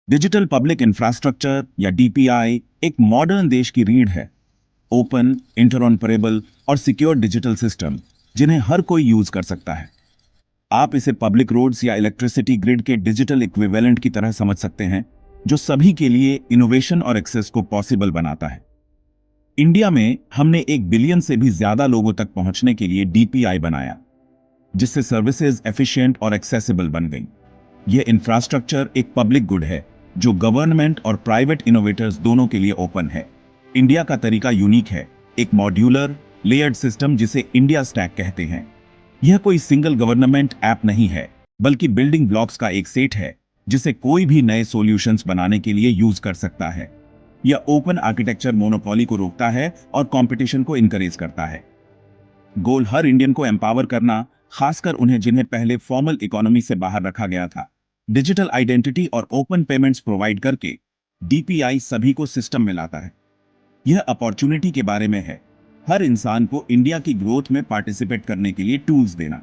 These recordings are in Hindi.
डिजिटल पब्लिक इंफ्रास्ट्रक्चर या डीपीआई एक मॉडर्न देश की रीढ़ है। ओपन, इंटरऑपरेबल और सिक्योर डिजिटल सिस्टम जिन्हें हर कोई यूज कर सकता है। आप इसे पब्लिक रोड्स या इलेक्ट्रिसिटी ग्रिड के डिजिटल इक्विवेलेंट की तरह समझ सकते हैं, जो सभी के लिए इनोवेशन और एक्सेस को पॉसिबल बनाता है। इंडिया में हमने 1 बिलियन से भी ज्यादा लोगों तक पहुंचने के लिए डीपीआई बनाया, जिससे सर्विसेज एफिशिएंट और एक्सेसिबल बन गई। यह इंफ्रास्ट्रक्चर एक पब्लिक गुड है जो गवर्नमेंट और प्राइवेट इनोवेटर्स दोनों के लिए ओपन है। इंडिया का तरीका यूनिक है, एक मॉड्यूलर लेयर्ड सिस्टम जिसे इंडिया स्टैक कहते हैं। यह कोई सिंगल गवर्नमेंट ऐप नहीं है, बल्कि बिल्डिंग ब्लॉक्स का एक सेट है जिसे कोई भी नए सॉल्यूशंस बनाने के लिए यूज कर सकता है। यह ओपन आर्किटेक्चर मोनोपोली को रोकता है और कंपटीशन को इनकरेज करता है। गोल हर इंडियन को एम्पावर करना, खासकर उन्हें जिन्हें पहले फॉर्मल इकोनॉमी से बाहर रखा गया था। डिजिटल आइडेंटिटी और ओपन पेमेंट्स प्रोवाइड करके डीपीआई सभी को सिस्टम में लाता है। यह अपॉर्चुनिटी के बारे में है, हर इंसान को इंडिया की ग्रोथ में पार्टिसिपेट करने के लिए टूल्स देना।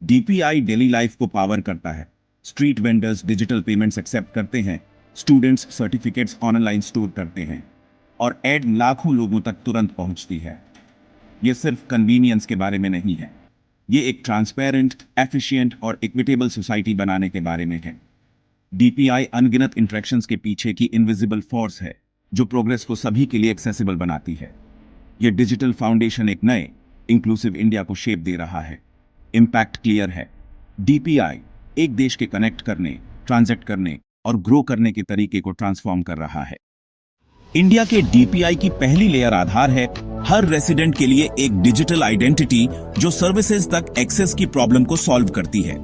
डीपीआई डेली लाइफ को पावर करता है। Street vendors digital payments accept करते हैं, स्टूडेंट्स सर्टिफिकेट्स ऑनलाइन स्टोर करते हैं और एड लाखों लोगों तक तुरंत पहुंचती है। यह सिर्फ कन्वीनियंस के बारे में नहीं है, ये एक ट्रांसपेरेंट, एफिशिएंट और इक्विटेबल सोसाइटी बनाने के बारे में है। डीपीआई अनगिनत इंटरेक्शंस के पीछे की इनविजिबल फोर्स है जो प्रोग्रेस को सभी के लिए एक्सेसिबल बनाती है। यह डिजिटल फाउंडेशन एक नए इंक्लूसिव इंडिया को शेप दे रहा है। इंपैक्ट क्लियर है, डीपीआई एक देश के कनेक्ट करने, ट्रांजैक्ट करने और ग्रो करने के तरीके को ट्रांसफॉर्म कर रहा है। इंडिया के डीपीआई की पहली लेयर आधार है, हर रेसिडेंट के लिए एक डिजिटल आइडेंटिटी जो सर्विसेज तक एक्सेस की प्रॉब्लम को सॉल्व करती है।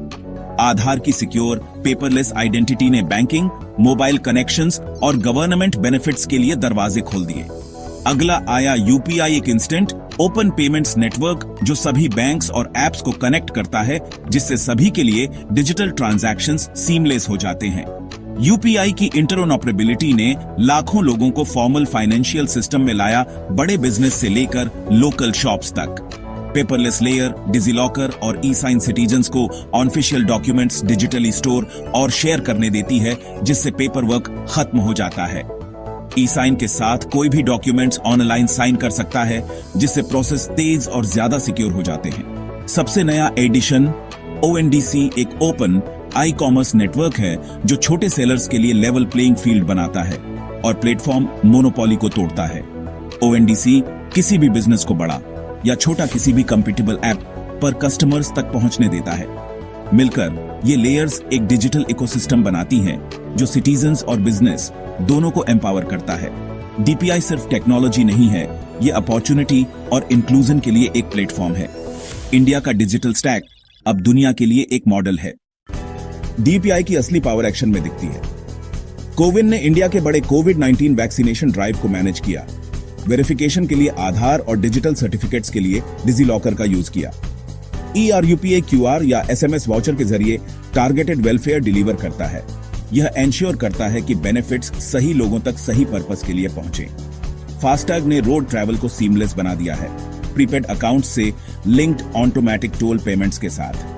आधार की सिक्योर पेपरलेस आइडेंटिटी ने बैंकिंग, मोबाइल कनेक्शंस और गवर्नमेंट बेनिफिट्स के लिए दरवाजे खोल दिए। अगला आया यूपीआई, एक इंस्टेंट ओपन पेमेंट्स नेटवर्क जो सभी बैंक्स और एप्स को कनेक्ट करता है, जिससे सभी के लिए डिजिटल ट्रांजैक्शंस सीमलेस हो जाते हैं। यूपीआई की इंटरऑपरेबिलिटी ने लाखों लोगों को फॉर्मल फाइनेंशियल सिस्टम में लाया, बड़े बिजनेस से लेकर लोकल शॉप्स तक। पेपरलेस लेयर डिजिलॉकर और ई साइन सिटीजन्स को ऑफिशियल डॉक्यूमेंट्स डिजिटली स्टोर और शेयर करने देती है, जिससे पेपर वर्क खत्म हो जाता है। ई साइन के साथ कोई भी डॉक्यूमेंट्स ऑनलाइन साइन कर सकता है, जिससे प्रोसेस तेज और ज्यादा सिक्योर हो जाते हैं। सबसे नया एडिशन ओएनडीसी एक ओपन आई कॉमर्स नेटवर्क है जो छोटे सेलर्स के लिए लेवल प्लेइंग फील्ड बनाता है और प्लेटफॉर्म मोनोपोली को तोड़ता है। ओएनडीसी किसी भी बिजनेस को बड़ा या छोटा किसी भी कंपैटिबल ऐप पर कस्टमर्स तक पहुंचने देता है। मिलकर ये लेयर्स एक डिजिटल इकोसिस्टम बनाती हैं जो सिटीजन्स और बिजनेस दोनों को एम्पावर करता है। डीपीआई सिर्फ टेक्नोलॉजी नहीं है, ये अपॉर्चुनिटी और इंक्लूजन के लिए एक प्लेटफॉर्म है। इंडिया का डिजिटल स्टैक अब दुनिया के लिए एक मॉडल है। डीपीआई की असली पावर एक्शन में दिखती है। कोविन ने इंडिया के बड़े कोविड-19 वैक्सीनेशन ड्राइव को मैनेज किया। वेरिफिकेशन के लिए आधार और डिजिटल सर्टिफिकेट्स के लिए डिजिलॉकर का यूज किया। ईआरयूपीए क्यूआर या एसएमएस वाउचर के जरिए टारगेटेड वेलफेयर डिलीवर करता है। यह एंश्योर करता है कि बेनिफिट्स सही लोगों तक सही पर्पस के लिए पहुंचे। फास्टैग ने रोड ट्रैवल को सीमलेस बना दिया है, प्रीपेड अकाउंट से लिंक्ड ऑटोमेटिक टोल पेमेंट्स के साथ।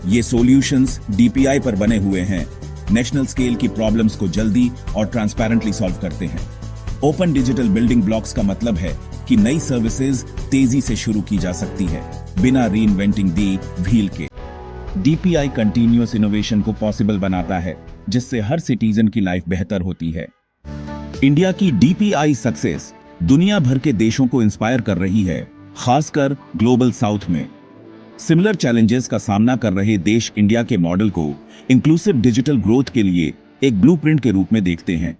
ये सॉल्यूशंस डीपीआई पर बने हुए हैं, नेशनल स्केल की प्रॉब्लम्स को जल्दी और ट्रांसपेरेंटली सॉल्व करते हैं। ओपन डिजिटल बिल्डिंग ब्लॉक्स का मतलब है कि नई सर्विसेज तेजी से शुरू की जा सकती है, बिना रीइन्वेंटिंग दी व्हील के। डीपीआई कंटीन्यूअस इनोवेशन को पॉसिबल बनाता है, जिससे हर सिटीजन की लाइफ बेहतर होती है। इंडिया की डीपीआई सक्सेस दुनिया भर के देशों को इंस्पायर कर रही है, खासकर ग्लोबल साउथ में। सिमिलर चैलेंजेस का सामना कर रहे देश इंडिया के मॉडल को इंक्लूसिव डिजिटल ग्रोथ के लिए एक ब्लूप्रिंट के रूप में देखते हैं।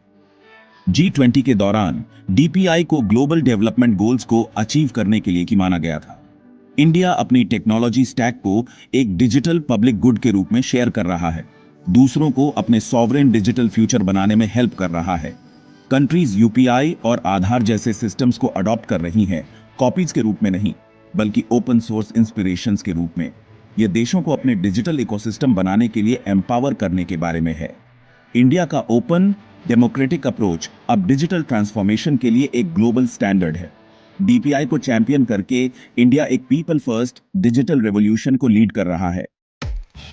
G20 के दौरान डीपीआई को ग्लोबल डेवलपमेंट गोल्स को अचीव करने के लिए की माना गया था। इंडिया अपनी टेक्नोलॉजी स्टैक को एक डिजिटल पब्लिक गुड के रूप में शेयर कर रहा है, दूसरों को अपने सॉवरेन डिजिटल फ्यूचर बनाने में हेल्प कर रहा है। कंट्रीज यूपीआई और आधार जैसे सिस्टम्स को अडॉप्ट कर रही हैं, कॉपीज के रूप में नहीं, बल्कि ओपन सोर्स इंस्पिरेशंस के रूप में। यह देशों को अपने डिजिटल इकोसिस्टम बनाने के लिए एम्पावर करने के बारे में है। इंडिया का ओपन डेमोक्रेटिक अप्रोच अब डिजिटल ट्रांसफॉर्मेशन के लिए एक ग्लोबल स्टैंडर्ड है। डीपीआई को चैंपियन करके इंडिया एक पीपल फर्स्ट डिजिटल रेवोल्यूशन को लीड कर रहा है।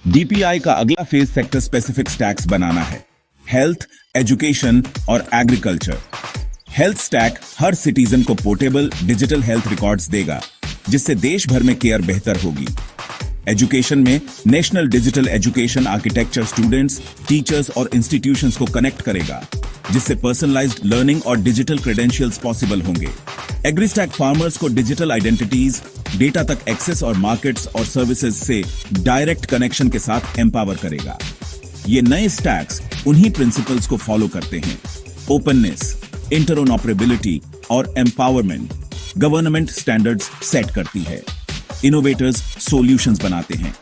डीपीआई का अगला फेज सेक्टर स्पेसिफिक स्टैक्स बनाना है। हेल्थ, एजुकेशन और एग्रीकल्चर। हेल्थ स्टैक हर सिटीजन को पोर्टेबल डिजिटल हेल्थ रिकॉर्ड्स देगा, जिससे देश भर में केयर बेहतर होगी। एजुकेशन में national digital education architecture students, teachers और इंस्टीट्यूशंस को कनेक्ट करेगा, जिससे पर्सनलाइज्ड लर्निंग और डिजिटल क्रेडेंशियल्स पॉसिबल होंगे। एग्रीस्टैक फार्मर्स को डिजिटल आइडेंटिटीज, डेटा तक एक्सेस और मार्केट्स और सर्विसेज से डायरेक्ट कनेक्शन के साथ एम्पावर करेगा। ये नए स्टैक्स उन्हीं प्रिंसिपल्स को फॉलो करते हैं। ओपननेस, इंटरऑपरेबिलिटी और एम्पावरमेंट गवर्नमेंट स्टैंडर्ड्स सेट करती है। इनोवेटर्स सॉल्यूशंस बनाते हैं।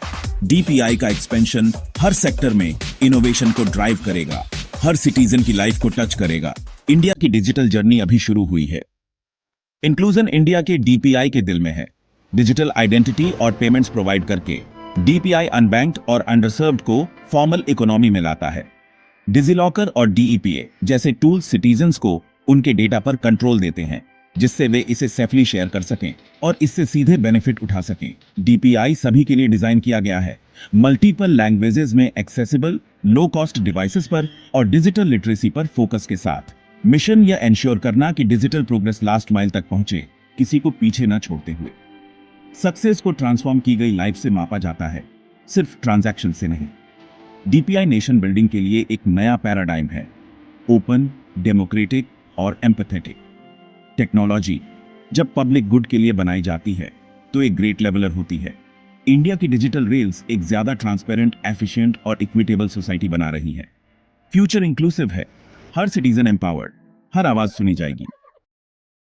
डीपीआई का एक्सपेंशन हर सेक्टर में इनोवेशन को ड्राइव करेगा, हर सिटीजन की लाइफ को टच करेगा। इंडिया की डिजिटल जर्नी अभी शुरू हुई है। इंक्लूजन इंडिया के डीपीआई के दिल में है। डिजिटल आइडेंटिटी और पेमेंट्स प्रोवाइड करके डीपीआई अनबैंक्ड और अंडरसर्व्ड को फॉर्मल इकोनॉमी में लाता है। डिजिलॉकर और डीईपीए जैसे टूल्स सिटीजन्स को उनके डेटा पर कंट्रोल देते हैं, जिससे वे इसे सेफली शेयर कर सकें और इससे सीधे बेनिफिट उठा सकें। डीपीआई सभी के लिए डिजाइन किया गया है, मल्टीपल लैंग्वेजेस में एक्सेसिबल, लो कॉस्ट डिवाइसेस पर और डिजिटल लिटरेसी पर फोकस के साथ। मिशन यह एंश्योर करना कि डिजिटल प्रोग्रेस लास्ट माइल तक पहुंचे, किसी को पीछे न छोड़ते हुए। सक्सेस को ट्रांसफॉर्म की गई लाइफ से मापा जाता है, सिर्फ ट्रांजैक्शन से नहीं। डीपीआई नेशन बिल्डिंग के लिए एक नया पैराडाइम है, ओपन, डेमोक्रेटिक और एम्पैथेटिक। टेक्नोलॉजी जब पब्लिक गुड के लिए बनाई जाती है तो एक ग्रेट लेवलर होती है। इंडिया की डिजिटल रेल्स एक ज्यादा ट्रांसपेरेंट, एफिशिएंट और इक्विटेबल सोसाइटी बना रही है। फ्यूचर इंक्लूसिव है, हर सिटीजन एम्पावर्ड, हर आवाज सुनी जाएगी।